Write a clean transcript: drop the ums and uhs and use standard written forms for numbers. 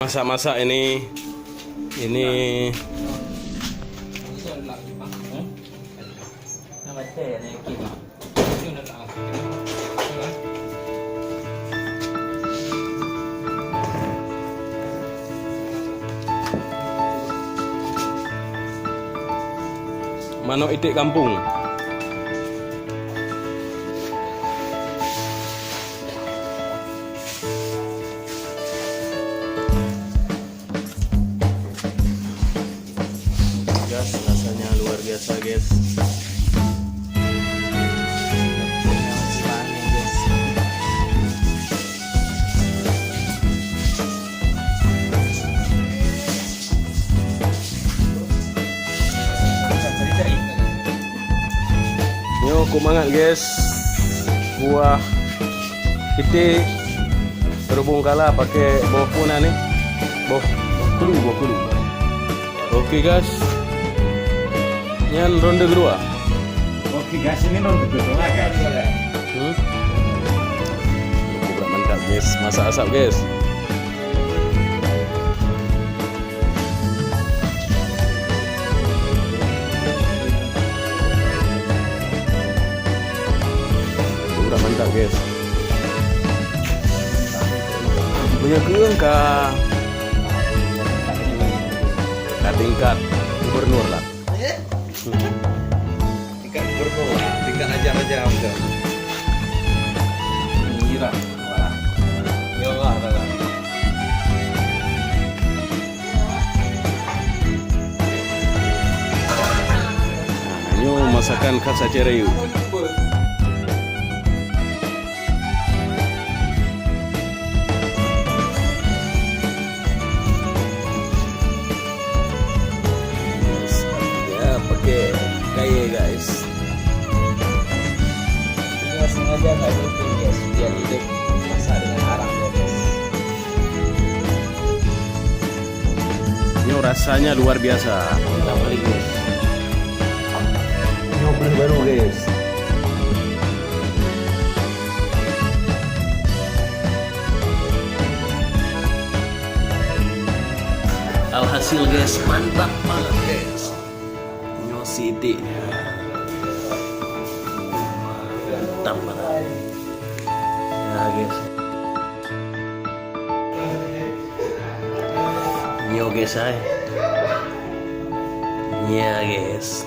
Masak-masak ini manuk itik kampung. Guys, rasanya luar biasa, guys. Yo, kumangat guys. Buah itik berhubung kalah pakai buah puna nih. Buah kulu. Oke guys. Yan ronde kedua. Oke guys, ini ronde kedua guys. Bukan mantap guys, masak asap guys. Bukan mantap guys. Punya keung kah? Tingkat gubernur lah. Tingkat gubernur, tingkat ajar-ajar udah. Gila. Ya Allah, Ini masakan khas Aceh Rayu. Pakai kaya guys. Ini sengaja nggak rutin guys, biar hidup masak dengan arang ya guys. Ini rasanya luar biasa. Kita beli guys. Ini baru guys. Alhasil guys, mantap banget guys. Siti mantap banget ya guys. Nyo guys ay ya guys.